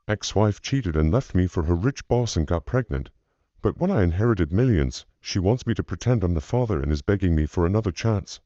ex-wife cheated and left me for her rich boss and got pregnant. But when I inherited millions, she wants me to pretend I'm the father and is begging me for another chance.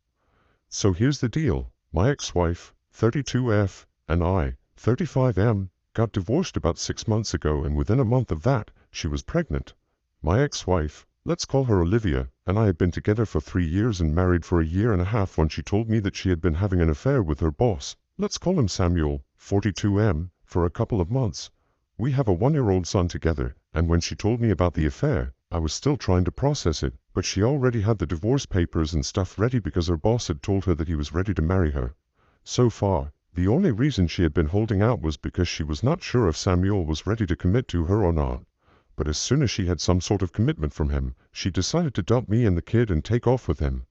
So here's the deal. My ex-wife, 32F, and I, 35M, got divorced about 6 months ago, and within a month of that, she was pregnant. My ex-wife, let's call her Olivia, and I had been together for 3 years and married for a year and a half when she told me that she had been having an affair with her boss, let's call him Samuel, 42M, for a couple of months. We have a 1-year-old son together, and when she told me about the affair, I was still trying to process it, but she already had the divorce papers and stuff ready because her boss had told her that he was ready to marry her. So far, the only reason she had been holding out was because she was not sure if Samuel was ready to commit to her or not. But as soon as she had some sort of commitment from him, she decided to dump me and the kid and take off with him.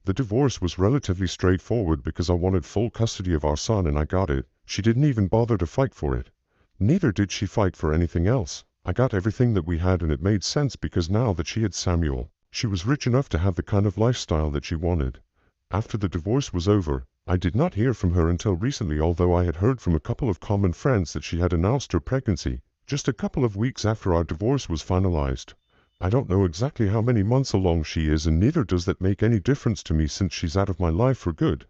The divorce was relatively straightforward because I wanted full custody of our son and I got it. She didn't even bother to fight for it. Neither did she fight for anything else. I got everything that we had and it made sense because now that she had Samuel, she was rich enough to have the kind of lifestyle that she wanted. After the divorce was over, I did not hear from her until recently, although I had heard from a couple of common friends that she had announced her pregnancy just a couple of weeks after our divorce was finalized. I don't know exactly how many months along she is, and neither does that make any difference to me since she's out of my life for good.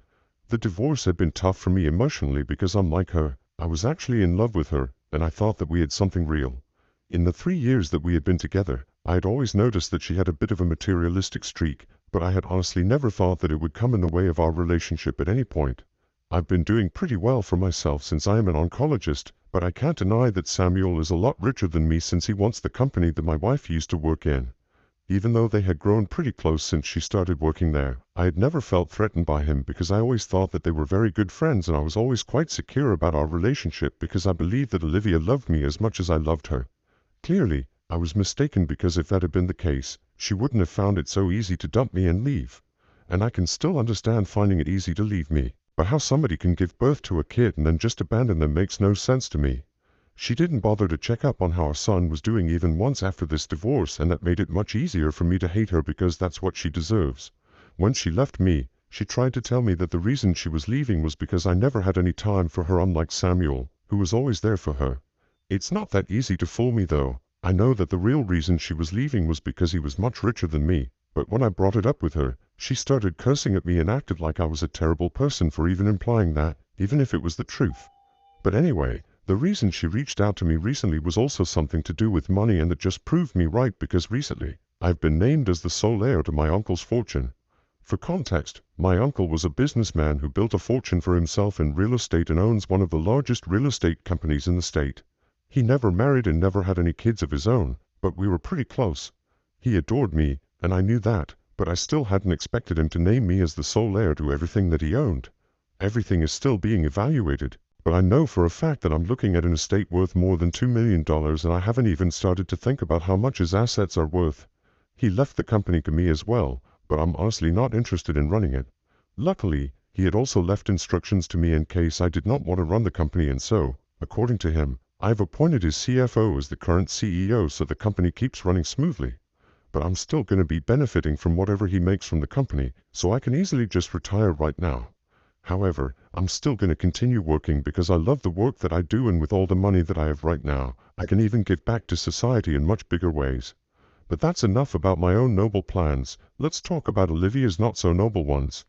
The divorce had been tough for me emotionally because I'm like her. I was actually in love with her, and I thought that we had something real. In the 3 years that we had been together, I had always noticed that she had a bit of a materialistic streak, but I had honestly never thought that it would come in the way of our relationship at any point. I've been doing pretty well for myself since I am an oncologist, but I can't deny that Samuel is a lot richer than me since he wants the company that my wife used to work in. Even though they had grown pretty close since she started working there, I had never felt threatened by him because I always thought that they were very good friends, and I was always quite secure about our relationship because I believed that Olivia loved me as much as I loved her. Clearly, I was mistaken because if that had been the case, she wouldn't have found it so easy to dump me and leave. And I can still understand finding it easy to leave me. But how somebody can give birth to a kid and then just abandon them makes no sense to me. She didn't bother to check up on how our son was doing even once after this divorce, and that made it much easier for me to hate her because that's what she deserves. When she left me, she tried to tell me that the reason she was leaving was because I never had any time for her, unlike Samuel, who was always there for her. It's not that easy to fool me though. I know that the real reason she was leaving was because he was much richer than me, but when I brought it up with her, she started cursing at me and acted like I was a terrible person for even implying that, even if it was the truth. But anyway, the reason she reached out to me recently was also something to do with money, and that just proved me right because recently, I've been named as the sole heir to my uncle's fortune. For context, my uncle was a businessman who built a fortune for himself in real estate and owns one of the largest real estate companies in the state. He never married and never had any kids of his own, but we were pretty close. He adored me, and I knew that, but I still hadn't expected him to name me as the sole heir to everything that he owned. Everything is still being evaluated, but I know for a fact that I'm looking at an estate worth more than $2 million, and I haven't even started to think about how much his assets are worth. He left the company to me as well, but I'm honestly not interested in running it. Luckily, he had also left instructions to me in case I did not want to run the company, and so, according to him, I've appointed his CFO as the current CEO so the company keeps running smoothly. But I'm still going to be benefiting from whatever he makes from the company, so I can easily just retire right now. However, I'm still going to continue working because I love the work that I do, and with all the money that I have right now, I can even give back to society in much bigger ways. But that's enough about my own noble plans. Let's talk about Olivia's not so noble ones.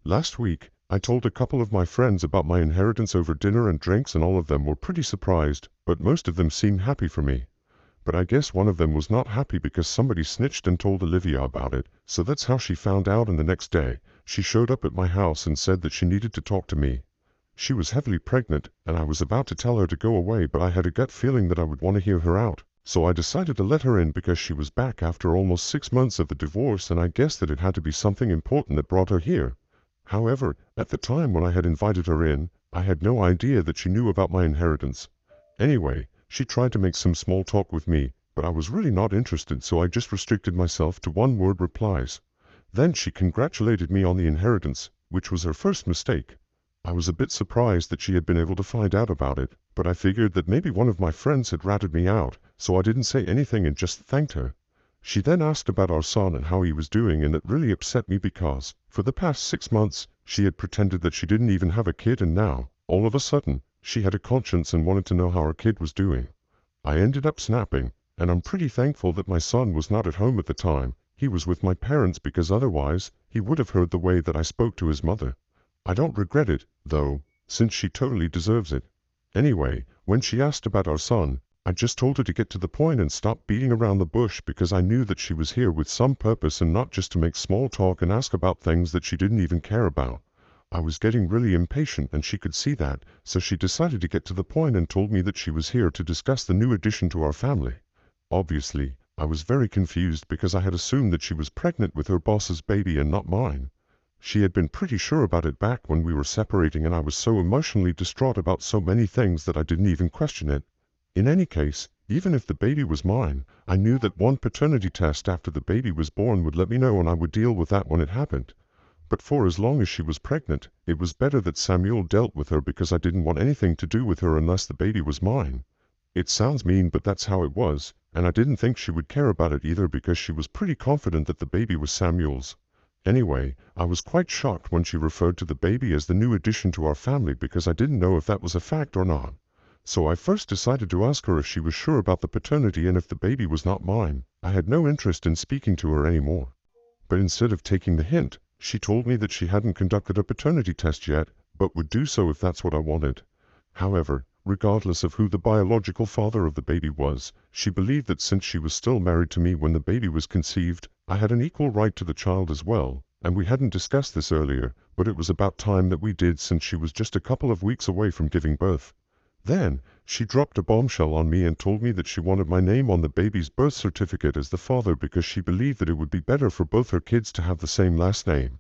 Last week, I told a couple of my friends about my inheritance over dinner and drinks, and all of them were pretty surprised, but most of them seemed happy for me. But I guess one of them was not happy because somebody snitched and told Olivia about it, so that's how she found out, and the next day, she showed up at my house and said that she needed to talk to me. She was heavily pregnant, and I was about to tell her to go away, but I had a gut feeling that I would want to hear her out, so I decided to let her in because she was back after almost 6 months of the divorce, and I guessed that it had to be something important that brought her here. However, at the time when I had invited her in, I had no idea that she knew about my inheritance. Anyway, she tried to make some small talk with me, but I was really not interested, so I just restricted myself to one-word replies. Then she congratulated me on the inheritance, which was her first mistake. I was a bit surprised that she had been able to find out about it, but I figured that maybe one of my friends had ratted me out, so I didn't say anything and just thanked her. She then asked about our son and how he was doing, and it really upset me because, for the past 6 months, she had pretended that she didn't even have a kid, and now, all of a sudden, She had a conscience and wanted to know how our kid was doing. I ended up snapping, and I'm pretty thankful that my son was not at home at the time. He was with my parents because otherwise, he would have heard the way that I spoke to his mother. I don't regret it, though, since she totally deserves it. Anyway, when she asked about our son, I just told her to get to the point and stop beating around the bush because I knew that she was here with some purpose and not just to make small talk and ask about things that she didn't even care about. I was getting really impatient and she could see that, so she decided to get to the point and told me that she was here to discuss the new addition to our family. Obviously, I was very confused because I had assumed that she was pregnant with her boss's baby and not mine. She had been pretty sure about it back when we were separating and I was so emotionally distraught about so many things that I didn't even question it. In any case, even if the baby was mine, I knew that one paternity test after the baby was born would let me know and I would deal with that when it happened. But for as long as she was pregnant, it was better that Samuel dealt with her because I didn't want anything to do with her unless the baby was mine. It sounds mean, but that's how it was, and I didn't think she would care about it either because she was pretty confident that the baby was Samuel's. Anyway, I was quite shocked when she referred to the baby as the new addition to our family because I didn't know if that was a fact or not. So I first decided to ask her if she was sure about the paternity and if the baby was not mine. I had no interest in speaking to her anymore. But instead of taking the hint, she told me that she hadn't conducted a paternity test yet, but would do so if that's what I wanted. However, regardless of who the biological father of the baby was, she believed that since she was still married to me when the baby was conceived, I had an equal right to the child as well, and we hadn't discussed this earlier, but it was about time that we did since she was just a couple of weeks away from giving birth. Then, she dropped a bombshell on me and told me that she wanted my name on the baby's birth certificate as the father because she believed that it would be better for both her kids to have the same last name.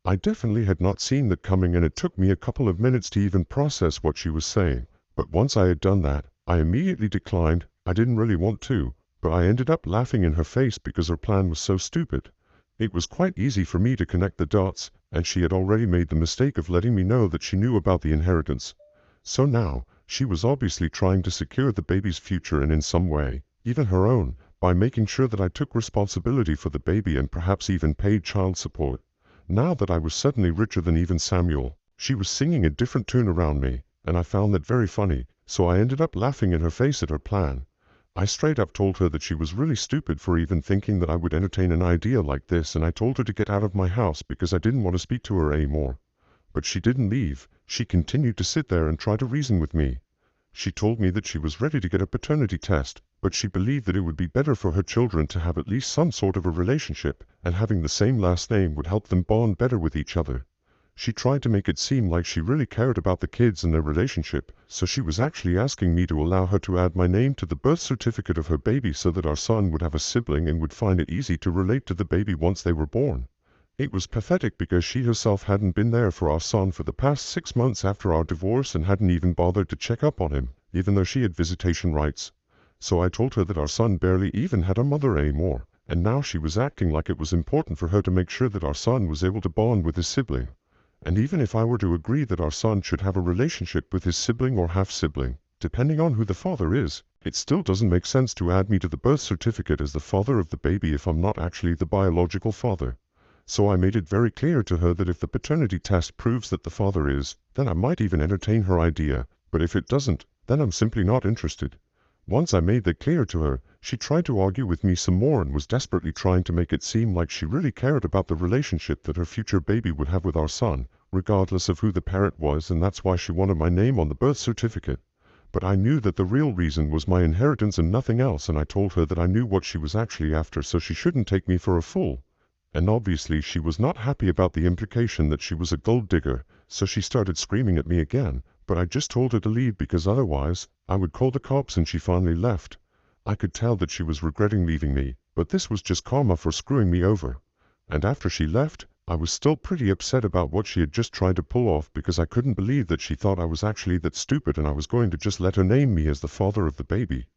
I definitely had not seen that coming and it took me a couple of minutes to even process what she was saying. But once I had done that, I immediately declined. I didn't really want to, but I ended up laughing in her face because her plan was so stupid. It was quite easy for me to connect the dots, and she had already made the mistake of letting me know that she knew about the inheritance. So now, she was obviously trying to secure the baby's future and in some way, even her own, by making sure that I took responsibility for the baby and perhaps even paid child support. Now that I was suddenly richer than even Samuel, she was singing a different tune around me, and I found that very funny, so I ended up laughing in her face at her plan. I straight up told her that she was really stupid for even thinking that I would entertain an idea like this, and I told her to get out of my house because I didn't want to speak to her anymore. But she didn't leave. She continued to sit there and try to reason with me. She told me that she was ready to get a paternity test, but she believed that it would be better for her children to have at least some sort of a relationship, and having the same last name would help them bond better with each other. She tried to make it seem like she really cared about the kids and their relationship, so she was actually asking me to allow her to add my name to the birth certificate of her baby so that our son would have a sibling and would find it easy to relate to the baby once they were born. It was pathetic because she herself hadn't been there for our son for the past 6 months after our divorce and hadn't even bothered to check up on him, even though she had visitation rights. So I told her that our son barely even had a mother anymore, and now she was acting like it was important for her to make sure that our son was able to bond with his sibling. And even if I were to agree that our son should have a relationship with his sibling or half-sibling, depending on who the father is, it still doesn't make sense to add me to the birth certificate as the father of the baby if I'm not actually the biological father. So I made it very clear to her that if the paternity test proves that the father is, then I might even entertain her idea, but if it doesn't, then I'm simply not interested. Once I made that clear to her, she tried to argue with me some more and was desperately trying to make it seem like she really cared about the relationship that her future baby would have with our son, regardless of who the parent was, and that's why she wanted my name on the birth certificate. But I knew that the real reason was my inheritance and nothing else, and I told her that I knew what she was actually after, so she shouldn't take me for a fool. And obviously she was not happy about the implication that she was a gold digger, so she started screaming at me again, but I just told her to leave because otherwise, I would call the cops, and she finally left. I could tell that she was regretting leaving me, but this was just karma for screwing me over. And after she left, I was still pretty upset about what she had just tried to pull off because I couldn't believe that she thought I was actually that stupid and I was going to just let her name me as the father of the baby.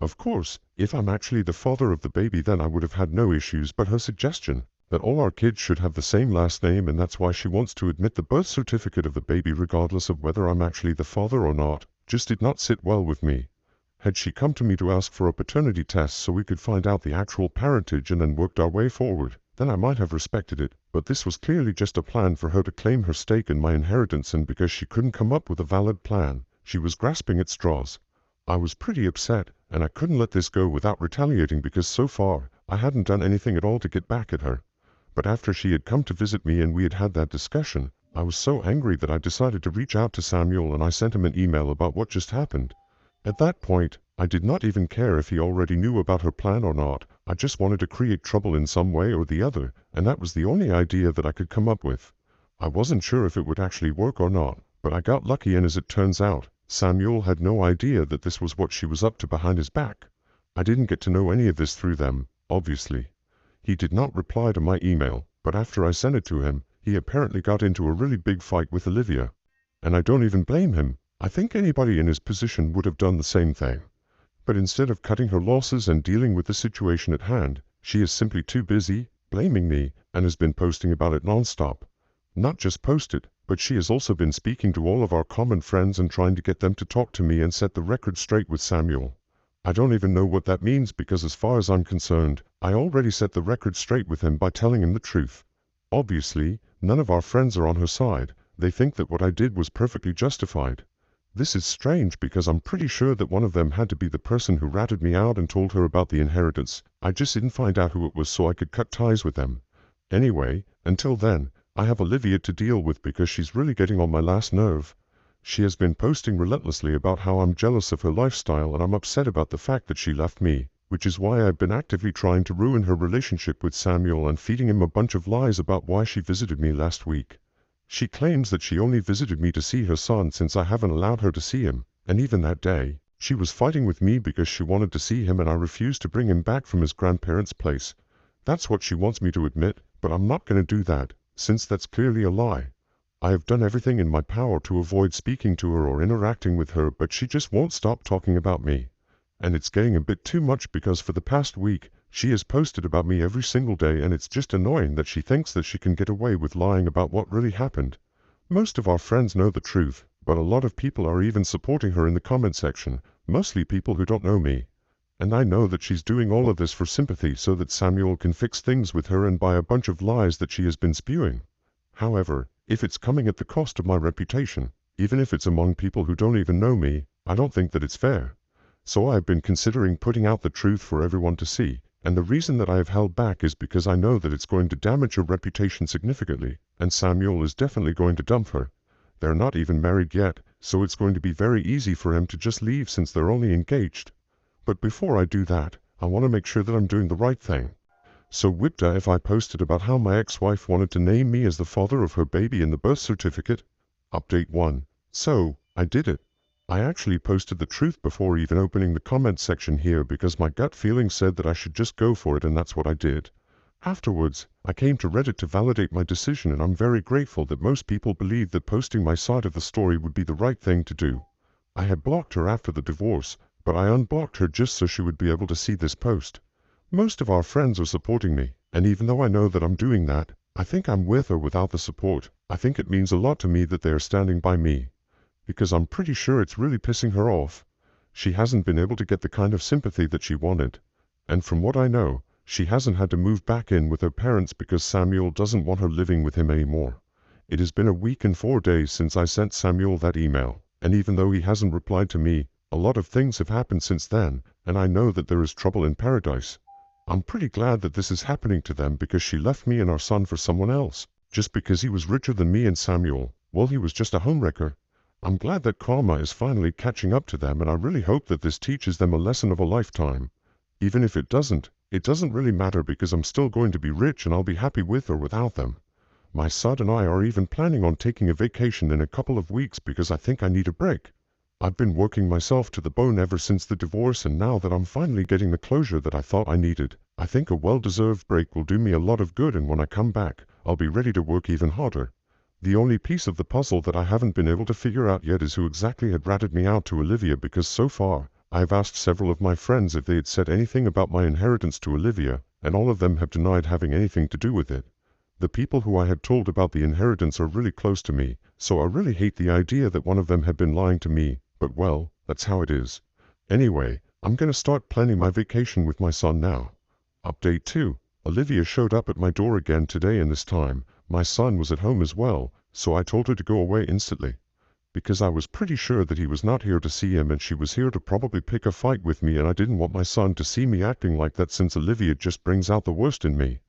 Of course, if I'm actually the father of the baby, then I would have had no issues, but her suggestion that all our kids should have the same last name and that's why she wants to admit the birth certificate of the baby regardless of whether I'm actually the father or not, just did not sit well with me. Had she come to me to ask for a paternity test so we could find out the actual parentage and then worked our way forward, then I might have respected it, but this was clearly just a plan for her to claim her stake in my inheritance, and because she couldn't come up with a valid plan, She was grasping at straws. I was pretty upset, and I couldn't let this go without retaliating because so far, I hadn't done anything at all to get back at her. But after she had come to visit me and we had had that discussion, I was so angry that I decided to reach out to Samuel and I sent him an email about what just happened. At that point, I did not even care if he already knew about her plan or not. I just wanted to create trouble in some way or the other, and that was the only idea that I could come up with. I wasn't sure if it would actually work or not, but I got lucky, and as it turns out, Samuel had no idea that this was what she was up to behind his back. I didn't get to know any of this through them, obviously. He did not reply to my email, but after I sent it to him, he apparently got into a really big fight with Olivia. And I don't even blame him. I think anybody in his position would have done the same thing. But instead of cutting her losses and dealing with the situation at hand, she is simply too busy, blaming me, and has been posting about it nonstop. Not just posted, but she has also been speaking to all of our common friends and trying to get them to talk to me and set the record straight with Samuel. I don't even know what that means because as far as I'm concerned, I already set the record straight with him by telling him the truth. Obviously, none of our friends are on her side. They think that what I did was perfectly justified. This is strange because I'm pretty sure that one of them had to be the person who ratted me out and told her about the inheritance. I just didn't find out who it was so I could cut ties with them. Anyway, until then, I have Olivia to deal with because she's really getting on my last nerve. She has been posting relentlessly about how I'm jealous of her lifestyle and I'm upset about the fact that she left me, which is why I've been actively trying to ruin her relationship with Samuel and feeding him a bunch of lies about why she visited me last week. She claims that she only visited me to see her son since I haven't allowed her to see him, and even that day, she was fighting with me because she wanted to see him and I refused to bring him back from his grandparents' place. That's what she wants me to admit, but I'm not going to do that, since that's clearly a lie. I have done everything in my power to avoid speaking to her or interacting with her, but she just won't stop talking about me. And it's getting a bit too much because for the past week, she has posted about me every single day, and it's just annoying that she thinks that she can get away with lying about what really happened. Most of our friends know the truth, but a lot of people are even supporting her in the comment section, mostly people who don't know me. And I know that she's doing all of this for sympathy so that Samuel can fix things with her and by a bunch of lies that she has been spewing. However, if it's coming at the cost of my reputation, even if it's among people who don't even know me, I don't think that it's fair. So I've been considering putting out the truth for everyone to see, and the reason that I have held back is because I know that it's going to damage her reputation significantly, and Samuel is definitely going to dump her. They're not even married yet, so it's going to be very easy for him to just leave since they're only engaged. But before I do that, I want to make sure that I'm doing the right thing. So whipda if I posted about how my ex-wife wanted to name me as the father of her baby in the birth certificate. Update 1. So, I did it. I actually posted the truth before even opening the comment section here because my gut feeling said that I should just go for it, and that's what I did. Afterwards, I came to Reddit to validate my decision, and I'm very grateful that most people believed that posting my side of the story would be the right thing to do. I had blocked her after the divorce, but I unblocked her just so she would be able to see this post. Most of our friends are supporting me, and even though I know that I'm doing that, I think I'm with or without the support. I think it means a lot to me that they are standing by me. Because I'm pretty sure it's really pissing her off. She hasn't been able to get the kind of sympathy that she wanted. And from what I know, she hasn't had to move back in with her parents because Samuel doesn't want her living with him anymore. It has been a week and 4 days since I sent Samuel that email, and even though he hasn't replied to me, a lot of things have happened since then, and I know that there is trouble in paradise. I'm pretty glad that this is happening to them because she left me and our son for someone else, just because he was richer than me and Samuel. Well, he was just a homewrecker. I'm glad that karma is finally catching up to them, and I really hope that this teaches them a lesson of a lifetime. Even if it doesn't really matter because I'm still going to be rich and I'll be happy with or without them. My son and I are even planning on taking a vacation in a couple of weeks because I think I need a break. I've been working myself to the bone ever since the divorce, and now that I'm finally getting the closure that I thought I needed, I think a well-deserved break will do me a lot of good, and when I come back, I'll be ready to work even harder. The only piece of the puzzle that I haven't been able to figure out yet is who exactly had ratted me out to Olivia, because so far, I've asked several of my friends if they had said anything about my inheritance to Olivia, and all of them have denied having anything to do with it. The people who I had told about the inheritance are really close to me, so I really hate the idea that one of them had been lying to me. But well, that's how it is. Anyway, I'm gonna start planning my vacation with my son now. Update 2. Olivia showed up at my door again today, and this time, my son was at home as well, so I told her to go away instantly. because I was pretty sure that he was not here to see him and she was here to probably pick a fight with me, and I didn't want my son to see me acting like that since Olivia just brings out the worst in me.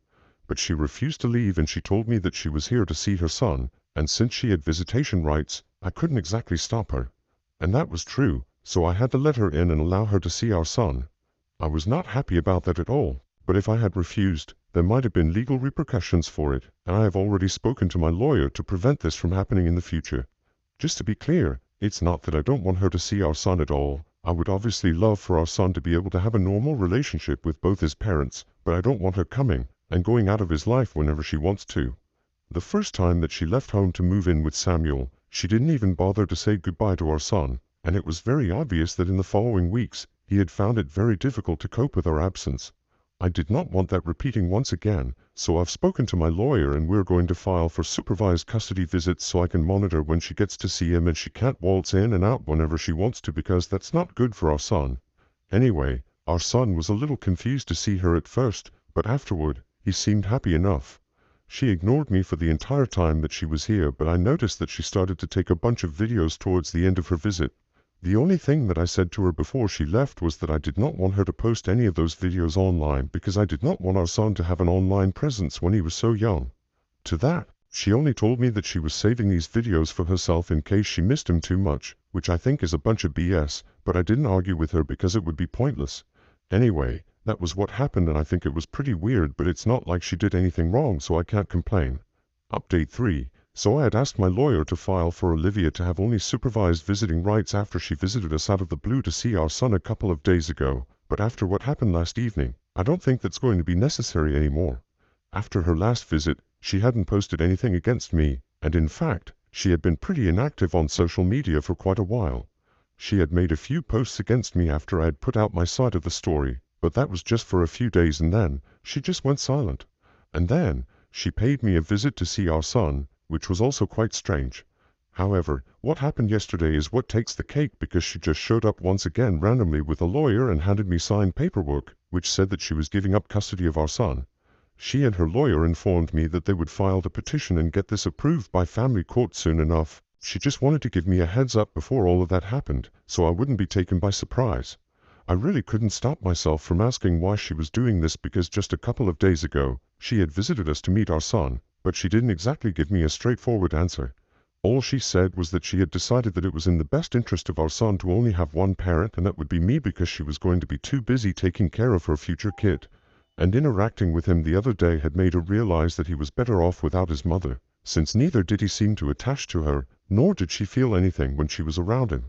But she refused to leave and she told me that she was here to see her son, and since she had visitation rights, I couldn't exactly stop her. And that was true, so I had to let her in and allow her to see our son. I was not happy about that at all, but if I had refused, there might have been legal repercussions for it, and I have already spoken to my lawyer to prevent this from happening in the future. Just to be clear, it's not that I don't want her to see our son at all. I would obviously love for our son to be able to have a normal relationship with both his parents, but I don't want her coming and going out of his life whenever she wants to. The first time that she left home to move in with Samuel, she didn't even bother to say goodbye to our son, and it was very obvious that in the following weeks, he had found it very difficult to cope with our absence. I did not want that repeating once again, so I've spoken to my lawyer and we're going to file for supervised custody visits so I can monitor when she gets to see him and she can't waltz in and out whenever she wants to because that's not good for our son. Anyway, our son was a little confused to see her at first, but afterward, he seemed happy enough. She ignored me for the entire time that she was here, but I noticed that she started to take a bunch of videos towards the end of her visit. The only thing that I said to her before she left was that I did not want her to post any of those videos online because I did not want our son to have an online presence when he was so young. To that, she only told me that she was saving these videos for herself in case she missed him too much, which I think is a bunch of BS, but I didn't argue with her because it would be pointless. Anyway, that was what happened and I think it was pretty weird, but it's not like she did anything wrong, so I can't complain. Update 3. So I had asked my lawyer to file for Olivia to have only supervised visiting rights after she visited us out of the blue to see our son a couple of days ago, but after what happened last evening, I don't think that's going to be necessary anymore. After her last visit, she hadn't posted anything against me, and in fact, she had been pretty inactive on social media for quite a while. She had made a few posts against me after I had put out my side of the story, but that was just for a few days and then, she just went silent. And then, she paid me a visit to see our son, which was also quite strange. However, what happened yesterday is what takes the cake because she just showed up once again randomly with a lawyer and handed me signed paperwork, which said that she was giving up custody of our son. She and her lawyer informed me that they would file the petition and get this approved by family court soon enough. She just wanted to give me a heads up before all of that happened, so I wouldn't be taken by surprise. I really couldn't stop myself from asking why she was doing this because just a couple of days ago, she had visited us to meet our son, but she didn't exactly give me a straightforward answer. All she said was that she had decided that it was in the best interest of our son to only have one parent, and that would be me because she was going to be too busy taking care of her future kid. And interacting with him the other day had made her realize that he was better off without his mother, since neither did he seem to attach to her, nor did she feel anything when she was around him.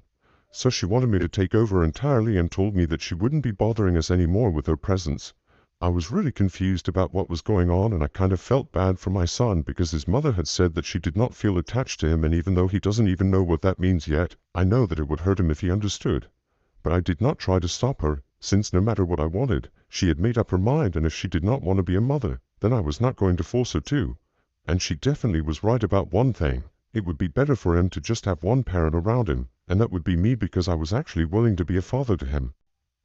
So she wanted me to take over entirely and told me that she wouldn't be bothering us anymore with her presence. I was really confused about what was going on and I kind of felt bad for my son because his mother had said that she did not feel attached to him, and even though he doesn't even know what that means yet, I know that it would hurt him if he understood. But I did not try to stop her, since no matter what I wanted, she had made up her mind, and if she did not want to be a mother, then I was not going to force her to. And she definitely was right about one thing. It would be better for him to just have one parent around him, and that would be me because I was actually willing to be a father to him.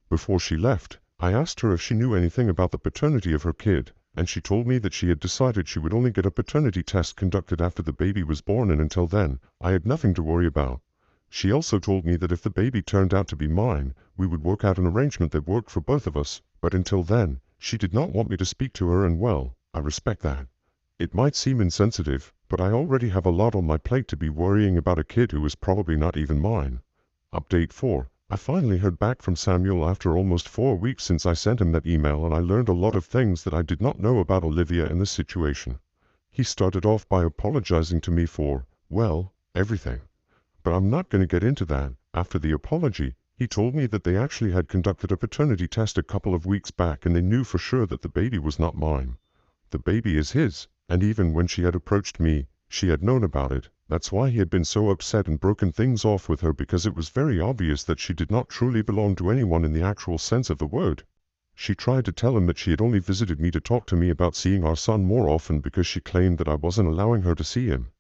Before she left, I asked her if she knew anything about the paternity of her kid, and she told me that she had decided she would only get a paternity test conducted after the baby was born, and until then, I had nothing to worry about. She also told me that if the baby turned out to be mine, we would work out an arrangement that worked for both of us, but until then, she did not want me to speak to her, and well, I respect that. It might seem insensitive, but I already have a lot on my plate to be worrying about a kid who is probably not even mine. Update 4. I finally heard back from Samuel after almost 4 weeks since I sent him that email, and I learned a lot of things that I did not know about Olivia and the situation. He started off by apologizing to me for, well, everything. But I'm not going to get into that. After the apology, he told me that they actually had conducted a paternity test a couple of weeks back and they knew for sure that the baby was not mine. The baby is his, and even when she had approached me, she had known about it. That's why he had been so upset and broken things off with her, because it was very obvious that she did not truly belong to anyone in the actual sense of the word. She tried to tell him that she had only visited me to talk to me about seeing our son more often because she claimed that I wasn't allowing her to see him.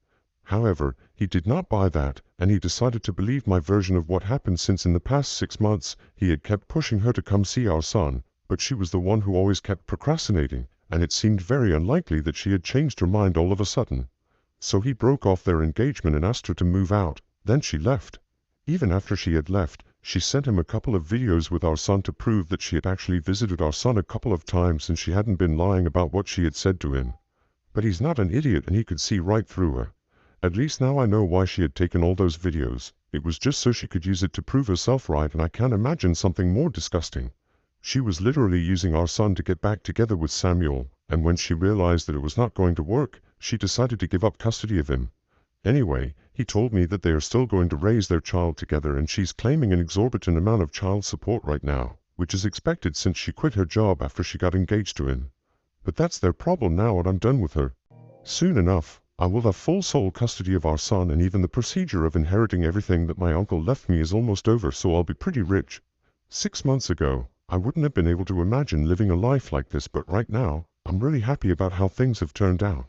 However, he did not buy that, and he decided to believe my version of what happened, since in the past 6 months, he had kept pushing her to come see our son, but she was the one who always kept procrastinating, and it seemed very unlikely that she had changed her mind all of a sudden. So he broke off their engagement and asked her to move out, Then she left. Even after she had left, she sent him a couple of videos with our son to prove that she had actually visited our son a couple of times and she hadn't been lying about what she had said to him. But he's not an idiot and he could see right through her. At least now I know why she had taken all those videos. It was just so she could use it to prove herself right, and I can't imagine something more disgusting. She was literally using our son to get back together with Samuel, and when she realized that it was not going to work, she decided to give up custody of him. Anyway, he told me that they are still going to raise their child together and she's claiming an exorbitant amount of child support right now, which is expected since she quit her job after she got engaged to him. But that's their problem now and I'm done with her. Soon enough, I will have full sole custody of our son, and even the procedure of inheriting everything that my uncle left me is almost over, so I'll be pretty rich. 6 months ago, I wouldn't have been able to imagine living a life like this, but right now, I'm really happy about how things have turned out.